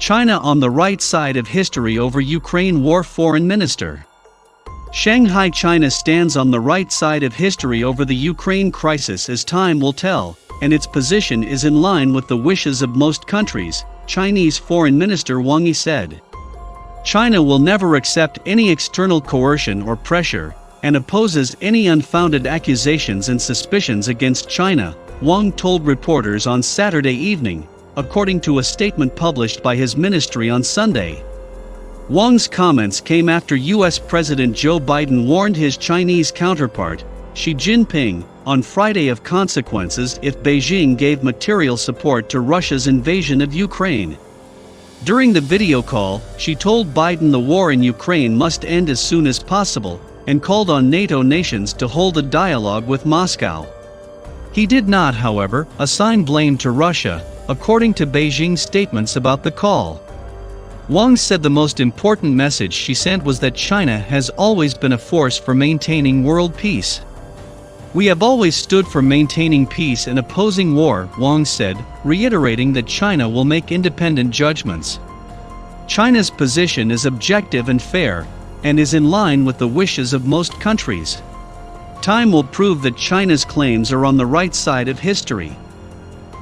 China on the right side of history over Ukraine war. Foreign Minister. Shanghai. China stands on the right side of history over the Ukraine crisis, as time will tell, and its position is in line with the wishes of most countries, Chinese Foreign Minister Wang Yi said. China will never accept any external coercion or pressure, and opposes any unfounded accusations and suspicions against China, Wang told reporters on Saturday evening, according to a statement published by his ministry on Sunday. Wang's comments came after U.S. President Joe Biden warned his Chinese counterpart, Xi Jinping, on Friday of consequences if Beijing gave material support to Russia's invasion of Ukraine. During the video call, Xi told Biden the war in Ukraine must end as soon as possible, and called on NATO nations to hold a dialogue with Moscow. He did not, however, assign blame to Russia, according to Beijing's statements about the call. Wang said the most important message she sent was that China has always been a force for maintaining world peace. We have always stood for maintaining peace and opposing war, Wang said, reiterating that China will make independent judgments. China's position is objective and fair, and is in line with the wishes of most countries. Time will prove that China's claims are on the right side of history.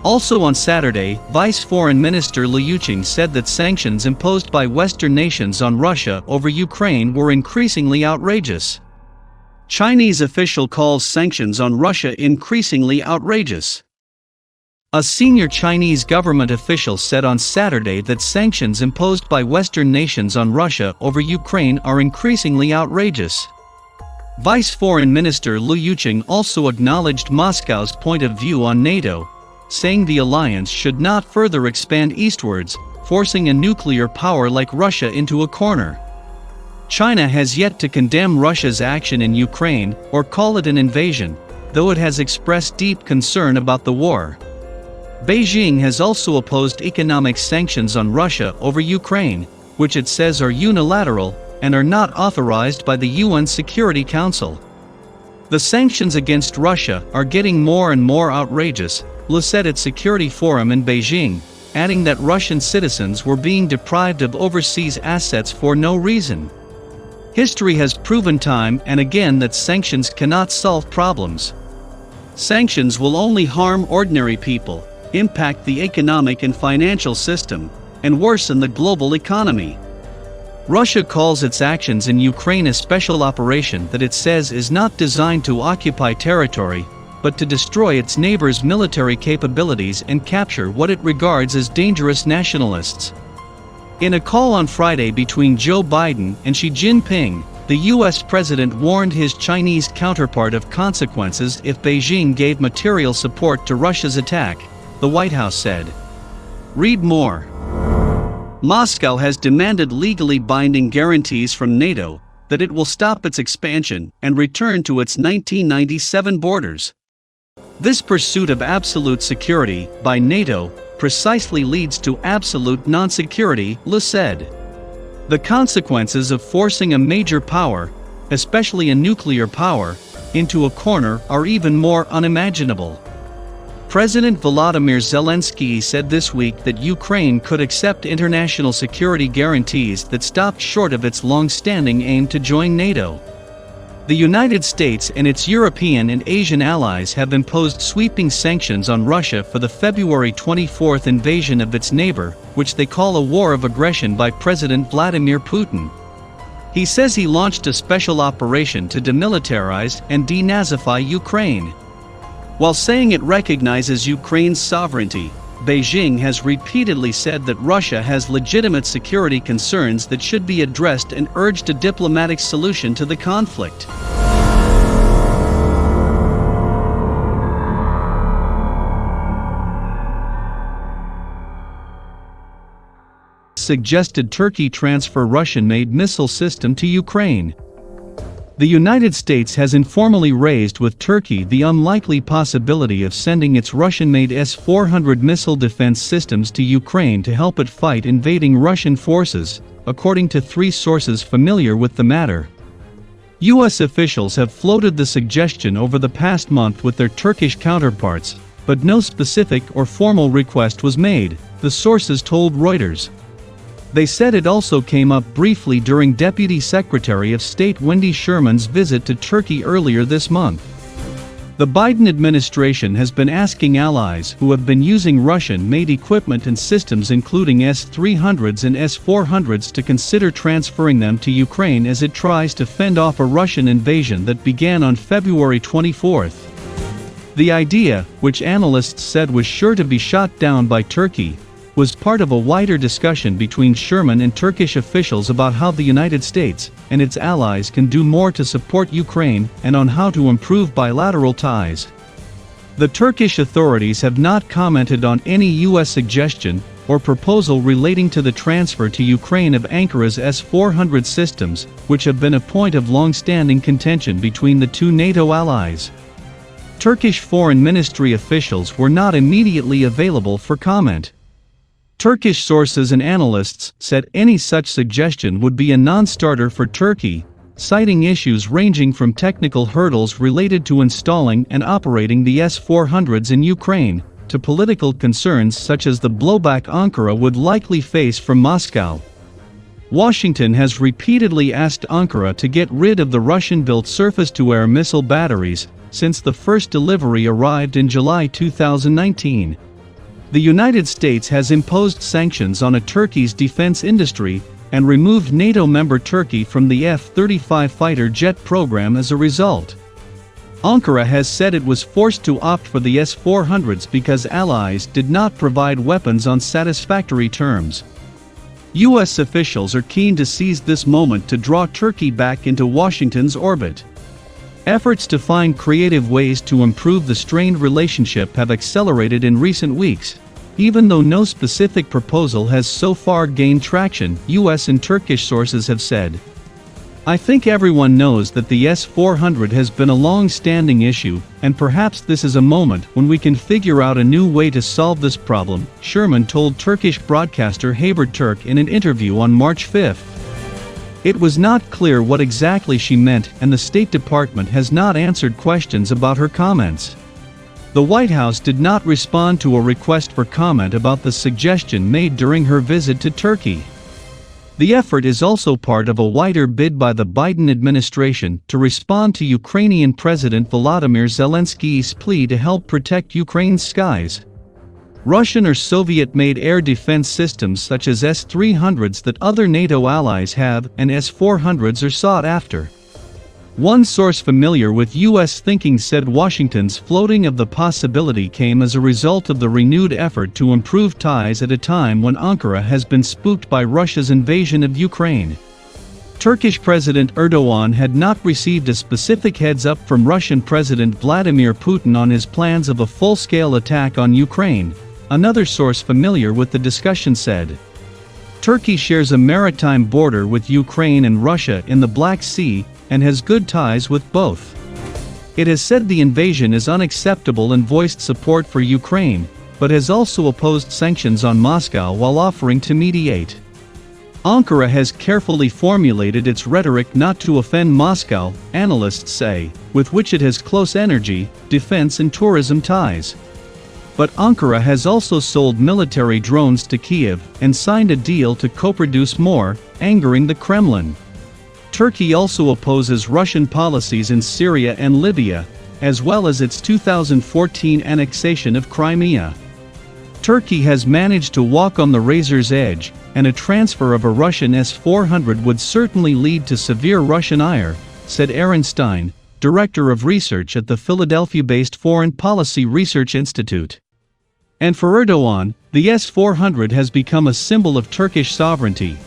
Also on Saturday, Vice Foreign Minister Liu Yuqing said that sanctions imposed by Western nations on Russia over Ukraine were increasingly outrageous. Chinese official calls sanctions on Russia increasingly outrageous. A senior Chinese government official said on Saturday that sanctions imposed by Western nations on Russia over Ukraine are increasingly outrageous. Vice Foreign Minister Liu Yuqing also acknowledged Moscow's point of view on NATO, saying the alliance should not further expand eastwards, forcing a nuclear power like Russia into a corner. China has yet to condemn Russia's action in Ukraine or call it an invasion, though it has expressed deep concern about the war. Beijing has also opposed economic sanctions on Russia over Ukraine, which it says are unilateral and are not authorized by the UN Security Council. The sanctions against Russia are getting more and more outrageous, Liu said at Security Forum in Beijing, adding that Russian citizens were being deprived of overseas assets for no reason. History has proven time and again that sanctions cannot solve problems. Sanctions will only harm ordinary people, impact the economic and financial system, and worsen the global economy. Russia calls its actions in Ukraine a special operation that it says is not designed to occupy territory, but to destroy its neighbors' military capabilities and capture what it regards as dangerous nationalists. In a call on Friday between Joe Biden and Xi Jinping, the U.S. president warned his Chinese counterpart of consequences if Beijing gave material support to Russia's attack, the White House said. Read more. Moscow has demanded legally binding guarantees from NATO that it will stop its expansion and return to its 1997 borders. This pursuit of absolute security by NATO precisely leads to absolute non-security, Liu said. The consequences of forcing a major power, especially a nuclear power, into a corner are even more unimaginable. President Volodymyr Zelensky said this week that Ukraine could accept international security guarantees that stopped short of its long-standing aim to join NATO. The United States and its European and Asian allies have imposed sweeping sanctions on Russia for the February 24 invasion of its neighbor, which they call a war of aggression by President Vladimir Putin. He says he launched a special operation to demilitarize and denazify Ukraine. While saying it recognizes Ukraine's sovereignty, Beijing has repeatedly said that Russia has legitimate security concerns that should be addressed and urged a diplomatic solution to the conflict. Suggested Turkey transfer Russian-made missile system to Ukraine. The United States has informally raised with Turkey the unlikely possibility of sending its Russian-made S-400 missile defense systems to Ukraine to help it fight invading Russian forces, according to 3 sources familiar with the matter. U.S. officials have floated the suggestion over the past month with their Turkish counterparts, but no specific or formal request was made, the sources told Reuters. They said it also came up briefly during Deputy Secretary of State Wendy Sherman's visit to Turkey earlier this month. The Biden administration has been asking allies who have been using Russian-made equipment and systems including S-300s and S-400s to consider transferring them to Ukraine as it tries to fend off a Russian invasion that began on February 24. The idea, which analysts said was sure to be shot down by Turkey, was part of a wider discussion between Sherman and Turkish officials about how the United States and its allies can do more to support Ukraine and on how to improve bilateral ties. The Turkish authorities have not commented on any U.S. suggestion or proposal relating to the transfer to Ukraine of Ankara's S-400 systems, which have been a point of long-standing contention between the two NATO allies. Turkish foreign ministry officials were not immediately available for comment. Turkish sources and analysts said any such suggestion would be a non-starter for Turkey, citing issues ranging from technical hurdles related to installing and operating the S-400s in Ukraine, to political concerns such as the blowback Ankara would likely face from Moscow. Washington has repeatedly asked Ankara to get rid of the Russian-built surface-to-air missile batteries since the first delivery arrived in July 2019. The United States has imposed sanctions on Turkey's defense industry and removed NATO member Turkey from the F-35 fighter jet program as a result. Ankara has said it was forced to opt for the S-400s because allies did not provide weapons on satisfactory terms. U.S. officials are keen to seize this moment to draw Turkey back into Washington's orbit. Efforts to find creative ways to improve the strained relationship have accelerated in recent weeks. Even though no specific proposal has so far gained traction, U.S. and Turkish sources have said. I think everyone knows that the S-400 has been a long-standing issue, and perhaps this is a moment when we can figure out a new way to solve this problem, Sherman told Turkish broadcaster Haberturk in an interview on March 5. It was not clear what exactly she meant, and the State Department has not answered questions about her comments. The White House did not respond to a request for comment about the suggestion made during her visit to Turkey. The effort is also part of a wider bid by the Biden administration to respond to Ukrainian President Volodymyr Zelensky's plea to help protect Ukraine's skies. Russian or Soviet-made air defense systems such as S-300s that other NATO allies have and S-400s are sought after. One source familiar with U.S. thinking said Washington's floating of the possibility came as a result of the renewed effort to improve ties at a time when Ankara has been spooked by Russia's invasion of Ukraine. Turkish President Erdogan had not received a specific heads-up from Russian President Vladimir Putin on his plans of a full-scale attack on Ukraine, another source familiar with the discussion said. Turkey shares a maritime border with Ukraine and Russia in the Black Sea, and has good ties with both. It has said the invasion is unacceptable and voiced support for Ukraine, but has also opposed sanctions on Moscow while offering to mediate. Ankara has carefully formulated its rhetoric not to offend Moscow, analysts say, with which it has close energy, defense and tourism ties. But Ankara has also sold military drones to Kyiv and signed a deal to co-produce more, angering the Kremlin. Turkey also opposes Russian policies in Syria and Libya, as well as its 2014 annexation of Crimea. Turkey has managed to walk on the razor's edge, and a transfer of a Russian S-400 would certainly lead to severe Russian ire, said Aaron Stein, director of research at the Philadelphia-based Foreign Policy Research Institute. And for Erdogan, the S-400 has become a symbol of Turkish sovereignty,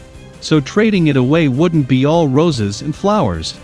so trading it away wouldn't be all roses and flowers.